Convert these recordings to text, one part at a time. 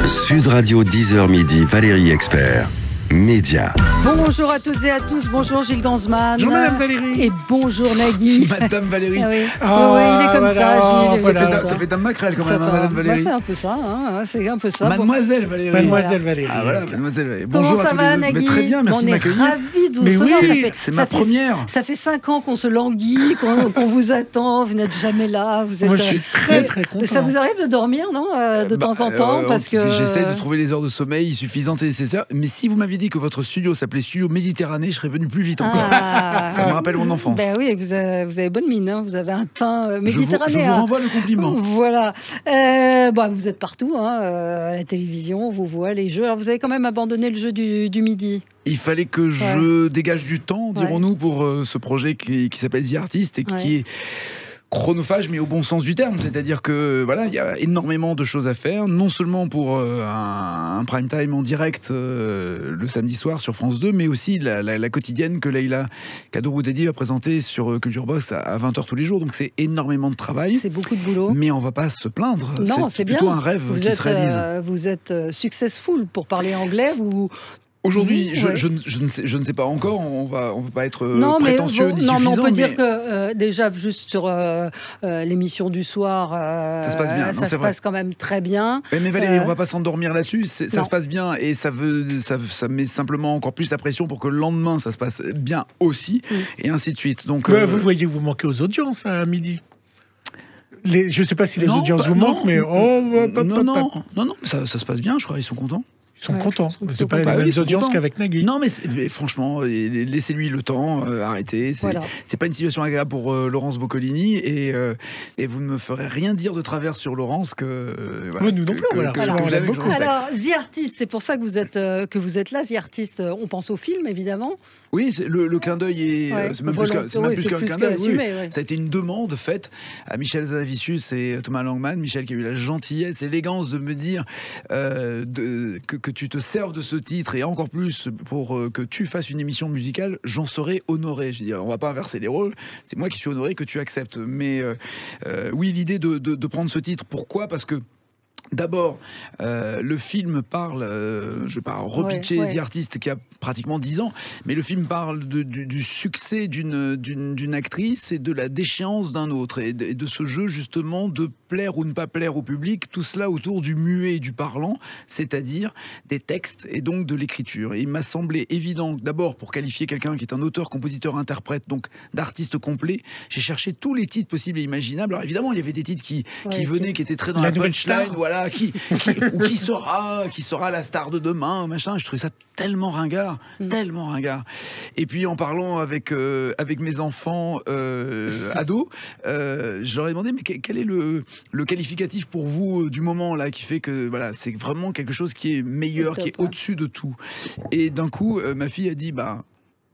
Sud Radio 10h midi, Valérie Expert. Média. Bonjour à toutes et à tous, bonjour Gilles Gansman. Bonjour Madame Valérie. Et bonjour Nagui. Madame Valérie. Ah oui. Ah, Oui, il est comme voilà, ça, Gilles. voilà. Ça fait Dame Macrel quand même, hein, Madame Valérie. C'est un peu ça, hein, c'est un peu ça. Mademoiselle Valérie. Mademoiselle Valérie. Ah voilà, Mademoiselle Valérie. Comment Bonjour ça à tous va, les deux. Nagui? Mais très bien, merci de On est m'accueillir. ravis de vous Mais recevoir. oui, c'est ma première. Ça fait 5 ans qu'on se languit, qu'on vous attend, vous n'êtes jamais là. Vous êtes, Moi, je suis très content. Ça vous arrive de dormir, non, de temps en temps, parce que J'essaie de trouver les heures de sommeil suffisantes et nécessaires. Mais si vous m'aviez dit que votre studio s'appelait Studio Méditerranée, je serais venu plus vite encore. Ah. Ça me rappelle mon enfance. Ben oui, vous avez bonne mine, hein, vous avez un teint Je vous méditerranéen. renvoie le compliment. Voilà. Vous êtes partout, hein, à la télévision, on vous voit, les jeux. Alors vous avez quand même abandonné le jeu du midi. Il fallait que je dégage du temps, dirons-nous, pour ce projet qui s'appelle The Artist et qui est chronophage, mais au bon sens du terme. C'est-à-dire que voilà, il y a énormément de choses à faire, non seulement pour un prime time en direct le samedi soir sur France 2, mais aussi la quotidienne que Leïla Kadoroudedi va présenter sur Culture Box à 20h tous les jours. Donc c'est énormément de travail. C'est beaucoup de boulot. Mais on va pas se plaindre. Non, c'est plutôt bien. un rêve qui se réalise. Vous êtes successful pour parler anglais. Aujourd'hui, Ouais. je ne sais pas encore, on veut pas être mais prétentieux ni suffisant. on peut dire que déjà, juste sur l'émission du soir, ça se passe bien. Ça se passe quand même très bien. Mais Valérie, on va pas s'endormir là-dessus, ça se passe bien et ça met simplement encore plus la pression pour que le lendemain, ça se passe bien aussi, et ainsi de suite. Donc, Vous voyez, vous manquez aux audiences à midi. Je ne sais pas si les audiences vous manquent, mais non, ça se passe bien, je crois, ils sont contents. Ils sont contents. Ils sont C'est pas contents. les mêmes audiences qu'avec Nagui. Non, mais franchement, laissez-lui le temps, arrêtez. C'est pas une situation agréable pour Laurence Boccolini et vous ne me ferez rien dire de travers sur Laurence Nous non plus, voilà. que j'aime, que je respecte. Alors, The Artist, c'est pour ça que vous êtes là. The Artist, on pense au film, évidemment. Oui, le clin d'œil est c'est même plus qu'un clin d'œil. Ouais. Ça a été une demande faite à Michel Zanavicius et Thomas Langman. Michel qui a eu la gentillesse, l'élégance de me dire que tu te serves de ce titre et encore plus pour que tu fasses une émission musicale, j'en serais honoré. Je dis, on va pas inverser les rôles, c'est moi qui suis honoré que tu acceptes. Mais oui, l'idée de prendre ce titre, pourquoi ? Parce que d'abord, le film parle, je vais pas repitcher The Artist qui a pratiquement 10 ans, mais le film parle du succès d'une actrice et de la déchéance d'un autre, et de ce jeu justement de plaire ou ne pas plaire au public, tout cela autour du muet et du parlant, c'est-à-dire des textes et donc de l'écriture. Et il m'a semblé évident, d'abord pour qualifier quelqu'un qui est un auteur, compositeur, interprète, donc d'artiste complet, j'ai cherché tous les titres possibles et imaginables. Alors évidemment, il y avait des titres qui venaient, qui étaient très dans la punchline, voilà, qui sera la star de demain, machin. Je trouvais ça tellement ringard, tellement ringard. Et puis en parlant avec mes enfants ados, je leur ai demandé mais quel est le qualificatif pour vous du moment là qui fait que voilà, c'est vraiment quelque chose qui est meilleur, qui est au-dessus de tout. Et d'un coup, ma fille a dit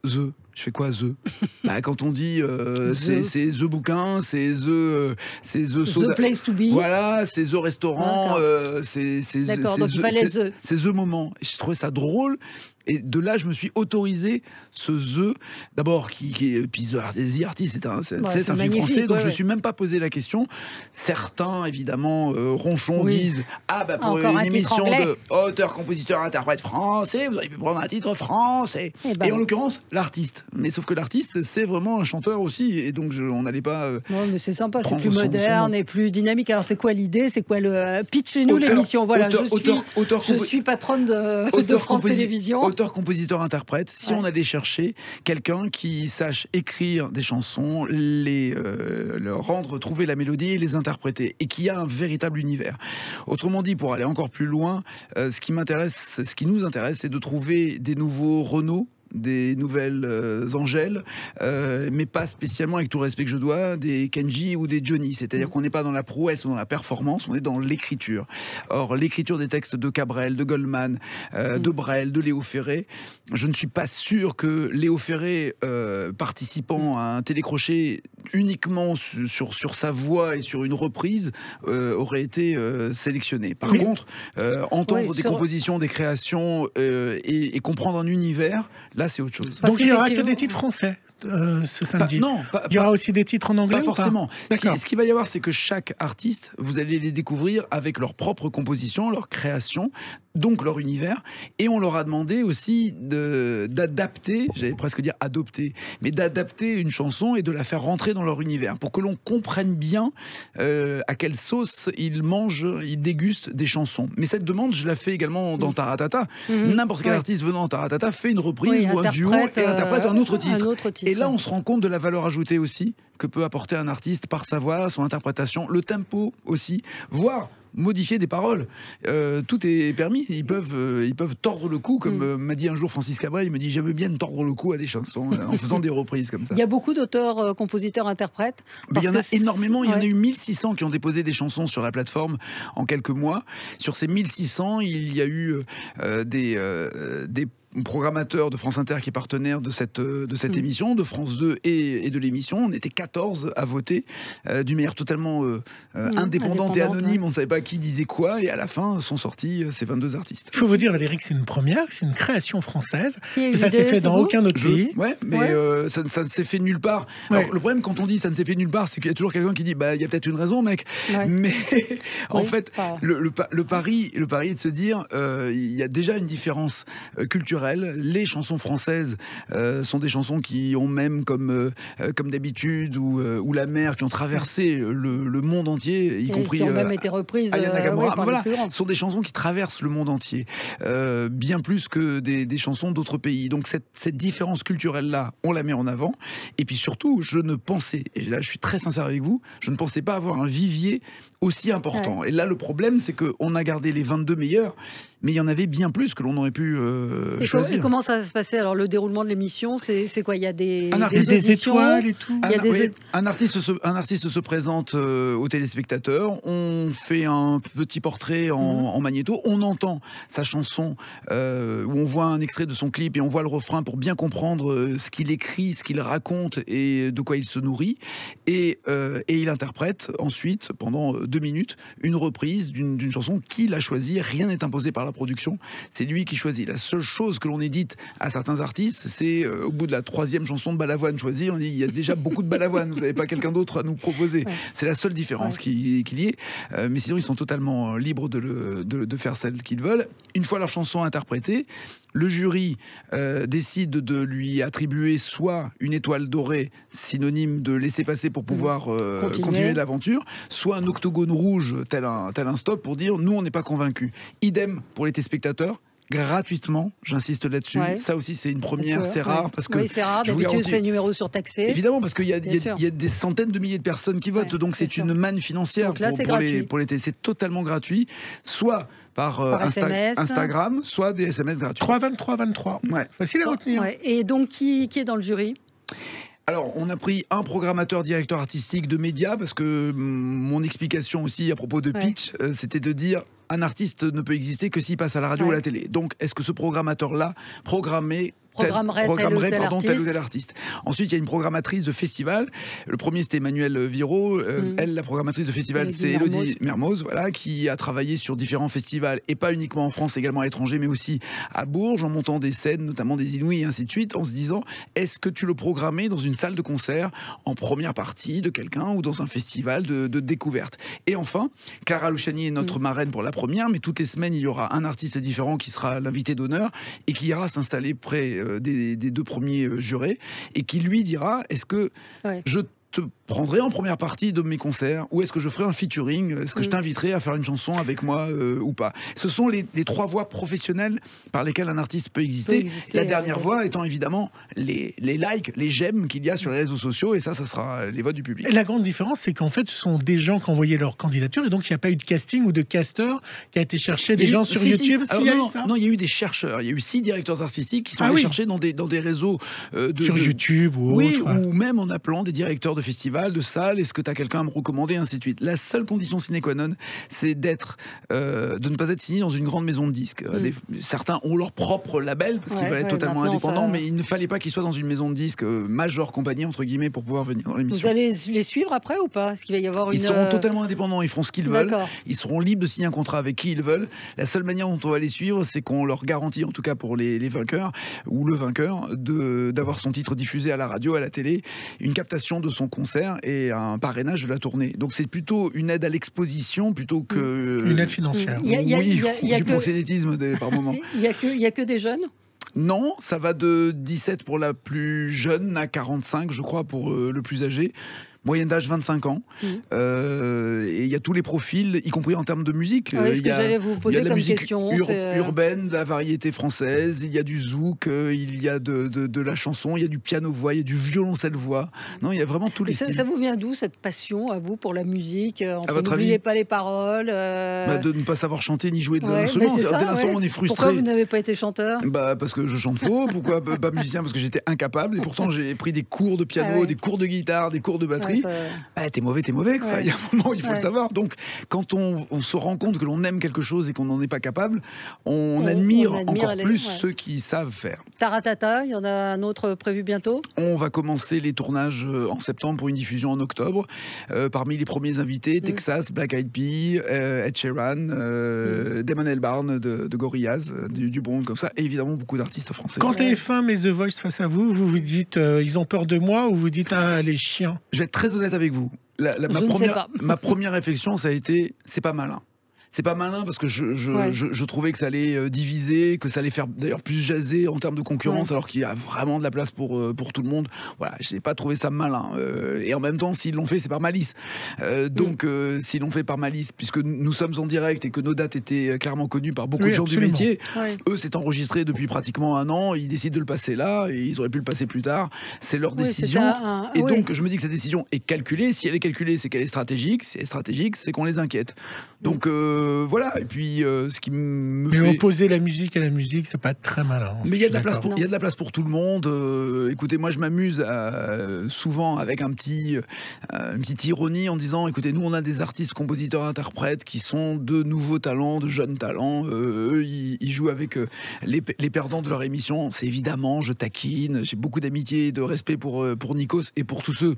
The. Je fais quoi, The? Quand on dit c'est The bouquin, c'est The soda. The place to be. Voilà, c'est The restaurant, c'est The moment. Et j'ai trouvé ça drôle. Et de là, je me suis autorisé ce The, d'abord, puis The Artist, c'est un film français, donc je ne me suis même pas posé la question. Certains, évidemment, ronchons, disent pour une émission de auteur, compositeur, interprète français, vous auriez pu prendre un titre français. Et en l'occurrence, l'artiste. Mais sauf que l'artiste, c'est vraiment un chanteur aussi, et donc on n'allait pas. Non, mais c'est sympa, c'est plus moderne et plus dynamique. Alors, c'est quoi l'idée? C'est quoi le pitch-nous l'émission? Voilà, je suis patronne de France Télévisions. Auteur, compositeur, interprète, si on allait chercher quelqu'un qui sache écrire des chansons, leur rendre, trouver la mélodie et les interpréter, et qui a un véritable univers. Autrement dit, pour aller encore plus loin, ce qui nous intéresse, c'est de trouver des nouveaux Renaud, des nouvelles Angèle, mais pas spécialement, avec tout le respect que je dois, des Kenji ou des Johnny. C'est-à-dire qu'on n'est pas dans la prouesse ou dans la performance, on est dans l'écriture. Or, l'écriture des textes de Cabrel, de Goldman, de Brel, de Léo Ferré, je ne suis pas sûr que Léo Ferré, participant à un télécrochet uniquement sur sa voix et sur une reprise, aurait été sélectionné. Par contre, entendre des compositions, des créations et comprendre un univers, là c'est autre chose. Donc il n'y aura que des titres français. ce samedi. Il y aura pas, aussi des titres en anglais. Pas forcément. D'accord. Ce qu'il va y avoir, c'est que chaque artiste, vous allez les découvrir avec leur propre composition, leur création, donc leur univers, et on leur a demandé aussi d'adapter, j'allais presque dire adopter, mais d'adapter une chanson et de la faire rentrer dans leur univers pour que l'on comprenne bien à quelle sauce ils mangent, ils dégustent des chansons. Mais cette demande, je la fais également dans Taratata. N'importe quel artiste venant dans Taratata fait une reprise ou un duo et interprète un autre titre. Et là, on se rend compte de la valeur ajoutée aussi que peut apporter un artiste par sa voix, son interprétation, le tempo aussi, voire modifier des paroles. Tout est permis. Ils peuvent tordre le cou, comme m'a dit un jour Francis Cabrel. Il me dit, j'aime bien tordre le cou à des chansons en faisant des reprises comme ça. Il y a beaucoup d'auteurs, compositeurs, interprêtes. Il y en a énormément. Il y en a eu 1600 qui ont déposé des chansons sur la plateforme en quelques mois. Sur ces 1600, il y a eu des programmateur de France Inter qui est partenaire de cette émission, de France 2 et de l'émission. On était 14 à voter d'une manière totalement indépendante et anonyme. On ne savait pas qui disait quoi et à la fin sont sortis ces 22 artistes. Il faut vous dire, Valérie, que c'est une première, c'est une création française. Et ça s'est fait dans aucun autre pays. Ouais, mais ça ne s'est fait nulle part. Alors, le problème quand on dit ça ne s'est fait nulle part, c'est qu'il y a toujours quelqu'un qui dit bah il y a peut-être une raison, mec. Mais en fait, le pari est de se dire il y a déjà une différence culturelle. Les chansons françaises sont des chansons qui ont même comme d'habitude ou La Mer qui ont traversé le monde entier, y compris qui ont même été reprises par les plus grands. Ce sont des chansons qui traversent le monde entier, bien plus que des chansons d'autres pays. Donc cette différence culturelle-là, on la met en avant. Et puis surtout, je ne pensais, et là je suis très sincère avec vous, je ne pensais pas avoir un vivier aussi important. Ouais. Et là, le problème, c'est qu'on a gardé les 22 meilleurs, mais il y en avait bien plus que l'on aurait pu choisir. Et comment ça va se passer? Alors, le déroulement de l'émission, c'est quoi? Il y a des étoiles et tout. Un artiste se présente aux téléspectateurs, on fait un petit portrait en magnéto, on entend sa chanson, où on voit un extrait de son clip et on voit le refrain pour bien comprendre ce qu'il écrit, ce qu'il raconte et de quoi il se nourrit. Et il interprète ensuite, pendant 2 minutes, une reprise d'une chanson qu'il a choisie. Rien n'est imposé par la production, c'est lui qui choisit. La seule chose que l'on édite à certains artistes, c'est au bout de la 3e chanson de Balavoine choisie, on dit il y a déjà beaucoup de Balavoine, vous n'avez pas quelqu'un d'autre à nous proposer. Ouais. C'est la seule différence qu'il y ait, mais sinon ils sont totalement libres de faire celle qu'ils veulent. Une fois leur chanson interprétée, le jury décide de lui attribuer soit une étoile dorée, synonyme de laisser passer pour pouvoir continuer l'aventure, soit un octogone rouge, tel un stop, pour dire nous on n'est pas convaincus. Idem pour les téléspectateurs. Gratuitement, j'insiste là-dessus. Ouais. Ça aussi, c'est une première, c'est rare. Parce que c'est rare, d'habitude, c'est numéro surtaxé. Évidemment, parce qu'il y a des centaines de milliers de personnes qui votent, donc c'est une manne financière pour les c'est totalement gratuit, soit par Instagram, soit des SMS gratuits. 3-23-23. Ouais. Facile à retenir. Ouais. Et donc, qui est dans le jury ? Alors, on a pris un programmateur, directeur artistique de médias, parce que mon explication aussi à propos de pitch, c'était de dire un artiste ne peut exister que s'il passe à la radio ou à la télé. Donc, est-ce que ce programmateur-là programmerait tel ou tel artiste. Ensuite, il y a une programmatrice de festival. Le premier, c'était Emmanuel Viro. Elle, la programmatrice de festival, c'est Élodie Mermoz, voilà, qui a travaillé sur différents festivals, et pas uniquement en France, également à l'étranger, mais aussi à Bourges, en montant des scènes, notamment des Inouïs et ainsi de suite, en se disant, est-ce que tu le programmais dans une salle de concert, en première partie de quelqu'un, ou dans un festival de découverte? Et enfin, Clara Luciani est notre marraine pour la première, mais toutes les semaines, il y aura un artiste différent qui sera l'invité d'honneur, et qui ira s'installer près des 2 premiers jurés, et qui lui dira, est-ce que je te prendrai en première partie de mes concerts, ou est-ce que je ferai un featuring, est-ce que je t'inviterai à faire une chanson avec moi ou pas? Ce sont les 3 voies professionnelles par lesquelles un artiste peut exister. La dernière voie étant évidemment les likes, les j'aime qu'il y a sur les réseaux sociaux, et ça sera les votes du public. Et la grande différence, c'est qu'en fait, ce sont des gens qui ont envoyé leur candidature, et donc il n'y a pas eu de casting ou de casteur qui a été chercher des gens sur YouTube. Non, il y a eu des chercheurs, il y a eu 6 directeurs artistiques qui sont allés chercher dans des réseaux sur YouTube ou autre. Ou même en appelant des directeurs de festivals festival, de salle, est-ce que tu as quelqu'un à me recommander, ainsi de suite. La seule condition sine qua non, c'est de ne pas être signé dans une grande maison de disques. Certains ont leur propre label, parce qu'ils veulent être totalement indépendants, mais il ne fallait pas qu'ils soient dans une maison de disques majeure compagnie, entre guillemets, pour pouvoir venir dans l'émission. Vous allez les suivre après ou pas? Est-ce qu'il va y avoir Ils seront totalement indépendants, ils feront ce qu'ils veulent. Ils seront libres de signer un contrat avec qui ils veulent. La seule manière dont on va les suivre, c'est qu'on leur garantit, en tout cas pour les vainqueurs, ou le vainqueur, d'avoir son titre diffusé à la radio, à la télé, une captation de son concert et un parrainage de la tournée. Donc c'est plutôt une aide à l'exposition plutôt que... Une aide financière. Il y a du proxénétisme par moment. Il y a que des jeunes? Non, ça va de 17 pour la plus jeune à 45, je crois, pour le plus âgé. Moyenne d'âge 25 ans. Et il y a tous les profils, y compris en termes de musique. Oui, ce que j'allais vous poser comme question. Urbaine, de la variété française, il y a du zouk, il y a de la chanson, il y a du piano-voix, il y a du violoncelle-voix. Non, il y a vraiment tous les styles. Ça vous vient d'où, cette passion, à vous, pour la musique? N'oubliez pas les paroles. De ne pas savoir chanter ni jouer de l'instrument. Dès l'instant où on est frustré. Pourquoi vous n'avez pas été chanteur? Parce que je chante faux. Pourquoi pas musicien? Parce que j'étais incapable. Et pourtant, j'ai pris des cours de piano, des cours de guitare, des cours de batterie. T'es mauvais quoi. Il y a un moment, il faut le savoir. Donc quand on se rend compte que l'on aime quelque chose et qu'on n'en est pas capable, on admire encore plus ceux qui savent faire. Taratata, il y en a un autre prévu bientôt? On va commencer les tournages en septembre pour une diffusion en octobre. Parmi les premiers invités, Texas, Black Eyed Peas, Ed Sheeran, Damon Albarn de Gorillaz, du Bond, comme ça, et évidemment beaucoup d'artistes français. Quand TF1 met The Voice face à vous, vous vous dites ils ont peur de moi, ou vous dites les chiens? Je vais être très honnête avec vous. Ma première réflexion, ça a été c'est pas malin. C'est pas malin parce que je trouvais que ça allait diviser, que ça allait faire d'ailleurs plus jaser en termes de concurrence, alors qu'il y a vraiment de la place pour tout le monde. Voilà, j'ai pas trouvé ça malin. Et en même temps, s'ils l'ont fait, c'est par malice. S'ils l'ont fait par malice, puisque nous sommes en direct et que nos dates étaient clairement connues par beaucoup de gens du métier, eux, c'est enregistré depuis pratiquement 1 an. Ils décident de le passer là, et ils auraient pu le passer plus tard. C'est leur décision. Donc, je me dis que cette décision est calculée. Si elle est calculée, c'est qu'elle est stratégique. Si elle est stratégique, c'est qu'on les inquiète. Donc, voilà, et puis ce qui me fait... opposer la musique à la musique, c'est pas très malin. Mais il y a de la place pour tout le monde. Écoutez, moi je m'amuse souvent avec une petite ironie en disant, écoutez, nous on a des artistes, compositeurs, interprètes qui sont de nouveaux talents, de jeunes talents. Eux, ils jouent avec les perdants de leur émission. C'est évidemment, je taquine, j'ai beaucoup d'amitié et de respect pour Nikos et pour tous ceux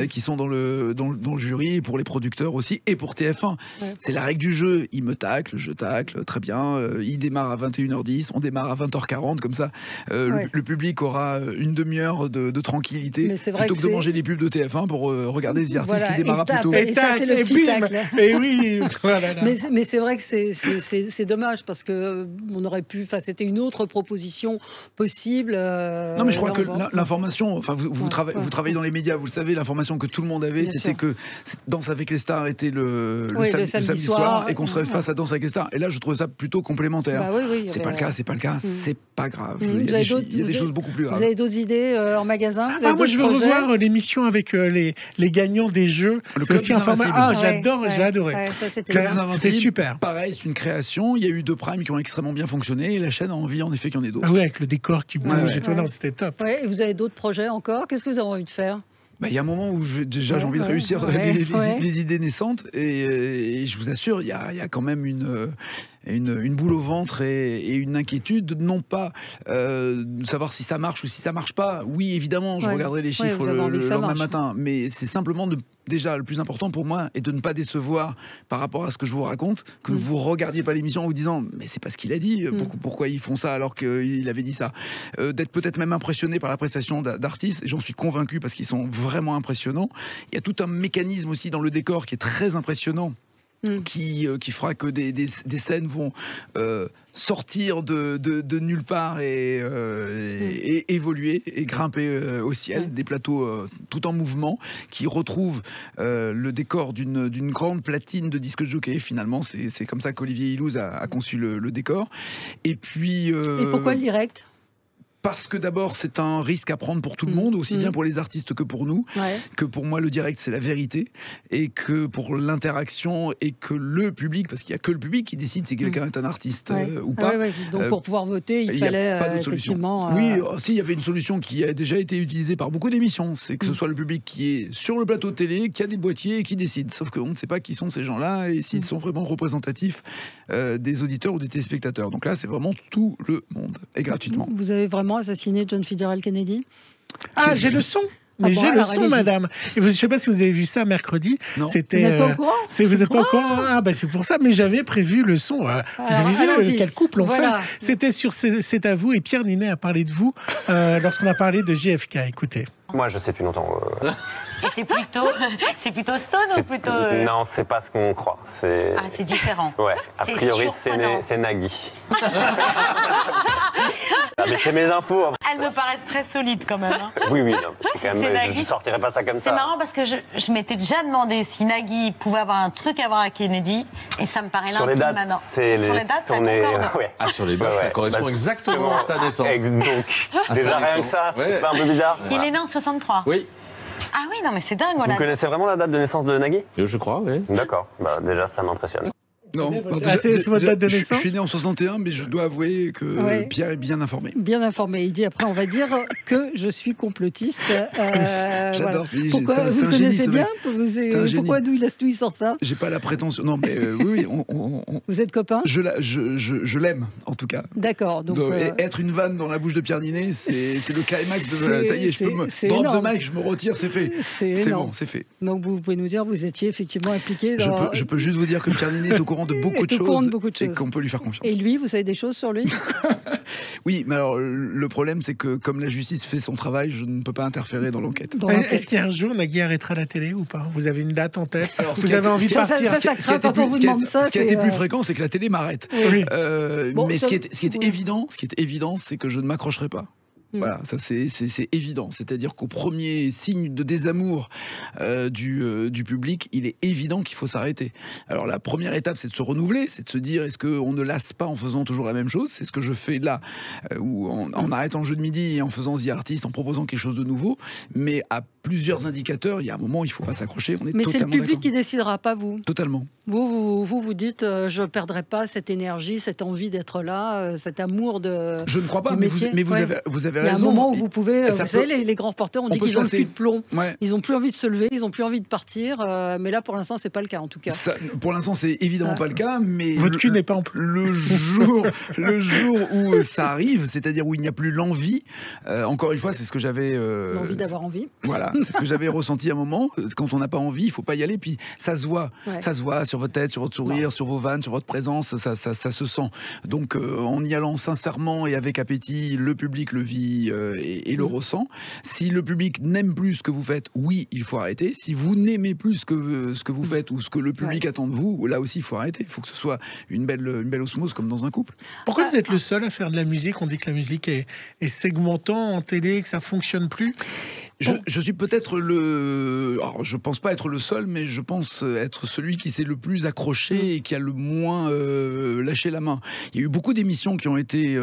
qui sont dans le jury, pour les producteurs aussi, et pour TF1. C'est la règle du jeu. Il me tacle, je tacle, très bien. Il démarre à 21h10, on démarre à 20h40, comme ça. Le public aura une demi-heure de tranquillité, plutôt que de manger les pubs de TF1 pour regarder The Artist qui démarra plus tôt. Et ça, c'est le petit tacle. Et oui. Mais c'est vrai que c'est dommage, parce que on aurait pu. Enfin, c'était une autre proposition possible. Non, mais je crois que l'information. Enfin, vous travaillez dans les médias, vous le savez. L'information que tout le monde avait, c'était que Danse avec les stars était le samedi soir, et qu'on serait face à Danse avec les stars. Et là, je trouvais ça plutôt complémentaire. C'est pas le cas, c'est pas grave. Il y a des choses beaucoup plus graves. Vous avez d'autres idées en magasin? Moi, je veux revoir l'émission avec les gagnants des jeux. C'est aussi un format. J'ai adoré. C'était super. Pareil, c'est une création. Il y a eu 2 primes qui ont extrêmement bien fonctionné, et la chaîne a envie, en effet, qu'il y en ait d'autres. Ah oui, avec le décor qui bouge et tout. C'était top. Et vous avez d'autres projets encore? Qu'est-ce que vous avez envie de faire? Il y a un moment où j'ai envie de réussir les idées naissantes, et je vous assure, il y a quand même une boule au ventre et une inquiétude, non pas de savoir si ça marche ou si ça marche pas. Oui, évidemment, je regarderai les chiffres le lendemain matin, mais c'est simplement déjà, le plus important pour moi est de ne pas décevoir par rapport à ce que je vous raconte, que vous regardiez pas l'émission en vous disant mais c'est pas ce qu'il a dit, pourquoi ils font ça alors qu'il avait dit ça, d'être peut-être même impressionné par la prestation d'artistes, et j'en suis convaincu parce qu'ils sont vraiment impressionnants. Il y a tout un mécanisme aussi dans le décor qui est très impressionnant, qui fera que des scènes vont sortir de nulle part et évoluer et grimper au ciel, des plateaux tout en mouvement qui retrouvent le décor d'une grande platine de disque jockey. Finalement, c'est comme ça qu'Olivier Ilouz a conçu le décor. Et puis... Et pourquoi le direct ? parce que d'abord, c'est un risque à prendre pour tout le monde, aussi bien pour les artistes que pour nous, que pour moi, le direct, c'est la vérité, et que pour l'interaction, et que le public, parce qu'il n'y a que le public qui décide si quelqu'un est un artiste ou pas. Donc pour pouvoir voter, il fallait pas d'autre solution. Oui, si, il y avait une solution qui a déjà été utilisée par beaucoup d'émissions, c'est que ce soit le public qui est sur le plateau de télé, qui a des boîtiers et qui décide. Sauf qu'on ne sait pas qui sont ces gens-là et s'ils sont vraiment représentatifs des auditeurs ou des téléspectateurs. Donc là, c'est vraiment tout le monde, et gratuitement. Vous avez vraiment assassiné John Fitzgerald Kennedy? Ah, j'ai le son. Mais j'ai le son, madame. Et je ne sais pas si vous avez vu ça mercredi. C'était. Vous n'êtes pas au courant? Vous n'êtes pas au courant? Ah, bah c'est pour ça. Mais j'avais prévu le son. Vous avez vu quel couple on fait? C'était sur C'est à vous. Et Pierre Ninet a parlé de vous lorsqu'on a parlé de JFK. Écoutez. Moi, je sais plus longtemps. Et c'est plutôt Stone ou plutôt... Non, c'est pas ce qu'on croit. Ah, c'est différent. Ouais, a priori, c'est Nagui. Mais c'est mes infos. Elles me paraissent très solides quand même. Hein. Oui, non. Si je sortirais pas ça comme ça. C'est marrant parce que je m'étais déjà demandé si Nagui pouvait avoir un truc à voir avec Kennedy, et ça me paraît limpide maintenant. Sur les dates, ça concorde. Ouais. Ah, sur les dates, ça correspond exactement à sa naissance. Donc, déjà rien que ça, c'est pas un peu bizarre? Il est né en 63. Oui. Ah oui, non mais c'est dingue. Vous connaissez vraiment la date de naissance de Nagui? Je crois, oui. D'accord, déjà ça m'impressionne. Non, c'est votre date de naissance? Je suis né en 61, mais je dois avouer que Pierre est bien informé. Bien informé. Il dit après, on va dire que je suis complotiste. J'adore. Voilà. Pourquoi vous connaissez bien? Pourquoi d'où il sort ça? J'ai pas la prétention. Non, mais oui. Vous êtes copains? Je l'aime, en tout cas. D'accord. Donc, être une vanne dans la bouche de Pierre Ninet, c'est le climax de. Ça y est, je peux me drop the mic, je me retire, c'est fait. C'est bon, c'est fait. Donc vous pouvez nous dire, vous étiez effectivement impliqué dans. Je peux juste vous dire que Pierre Ninet est au courant de beaucoup de choses et qu'on peut lui faire confiance. Et lui, vous savez des choses sur lui? Oui, mais alors le problème, c'est que comme la justice fait son travail, je ne peux pas interférer dans l'enquête. Est-ce qu'il y a un jour Nagui arrêtera la télé ou pas? Vous avez une date en tête? Vous avez envie de partir? Ce qui a été plus fréquent, c'est que la télé m'arrête. Mais ce qui est évident, c'est que je ne m'accrocherai pas. Voilà, ça c'est évident. C'est-à-dire qu'au premier signe de désamour du public, il est évident qu'il faut s'arrêter. Alors la première étape, c'est de se renouveler, c'est de se dire est-ce qu'on ne lasse pas en faisant toujours la même chose? C'est ce que je fais là, où en arrêtant le jeu de midi et en faisant The Artist, en proposant quelque chose de nouveau. Mais à plusieurs indicateurs, il y a un moment, il ne faut pas s'accrocher. Mais c'est le public qui décidera, pas vous. Totalement. Vous dites, je ne perdrai pas cette énergie, cette envie d'être là, cet amour de. Je ne crois pas, mais vous avez raison. Il y a un moment où vous pouvez. Vous savez, les grands reporters ont dit qu'ils n'ont plus de plomb. Ils n'ont plus envie de se lever, ils n'ont plus envie de partir. Mais là, pour l'instant, c'est pas le cas, en tout cas. Pour l'instant, c'est évidemment pas le cas. Mais votre cul n'est pas en plus. Le jour où ça arrive, c'est-à-dire où il n'y a plus l'envie. Encore une fois, c'est ce que j'avais. L'envie d'avoir envie. Voilà, c'est ce que j'avais ressenti à un moment. Quand on n'a pas envie, il faut pas y aller. Puis ça se voit. Ça se voit sur votre tête, sur votre sourire, sur vos vannes, sur votre présence. Ça se sent. Donc, en y allant sincèrement et avec appétit, le public le vit et le ressent. Si le public n'aime plus ce que vous faites, oui, il faut arrêter. Si vous n'aimez plus ce que vous faites ou ce que le public attend de vous, là aussi, il faut arrêter. Il faut que ce soit une belle osmose comme dans un couple. Pourquoi vous êtes le seul à faire de la musique? On dit que la musique est segmentant en télé, que ça fonctionne plus. Je suis peut-être alors, je pense pas être le seul, mais je pense être celui qui s'est le plus accroché et qui a le moins lâché la main. Il y a eu beaucoup d'émissions qui ont été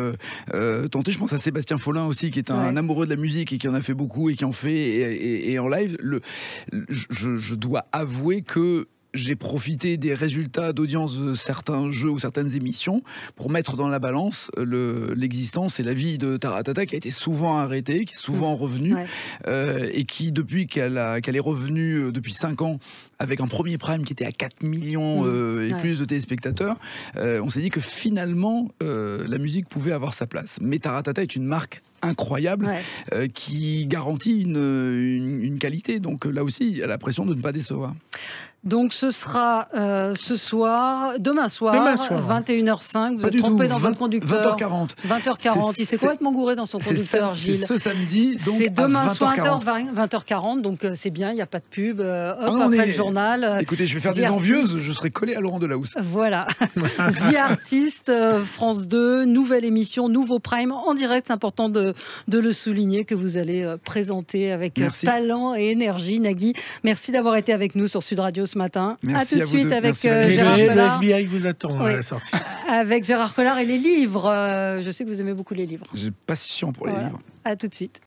tentées. Je pense à Sébastien Follin aussi, qui est un amoureux de la musique et qui en a fait beaucoup et qui en fait et en live. Je dois avouer que j'ai profité des résultats d'audience de certains jeux ou certaines émissions pour mettre dans la balance l'existence et la vie de Taratata, qui a été souvent arrêtée, qui est souvent revenue, et qui, depuis qu'elle est revenue depuis 5 ans, avec un premier prime qui était à 4 millions et plus de téléspectateurs, on s'est dit que finalement, la musique pouvait avoir sa place. Mais Taratata est une marque incroyable qui garantit une qualité. Donc là aussi, il y a la pression de ne pas décevoir. Donc ce sera demain soir, 21h05. Vous êtes trompé dans votre conducteur. 20h40. 20h40. Il s'est complètement gouré dans son conducteur, Gilles. C'est ce samedi, donc c'est demain soir, 20h40. 20h40. Donc c'est bien, il n'y a pas de pub. Après le journal. Écoutez, je vais faire des envieuses. Je serai collé à Laurent Delahousse. Voilà. The Artist, France 2, nouvelle émission, nouveau prime en direct. C'est important de de le souligner, que vous allez présenter avec talent et énergie. Nagui, merci d'avoir été avec nous sur Sud Radio ce matin. Merci à tout de suite avec Gérard Collard. Le FBI vous attend à la sortie. Avec Gérard Collard et les livres. Je sais que vous aimez beaucoup les livres. J'ai passion pour les livres. À tout de suite.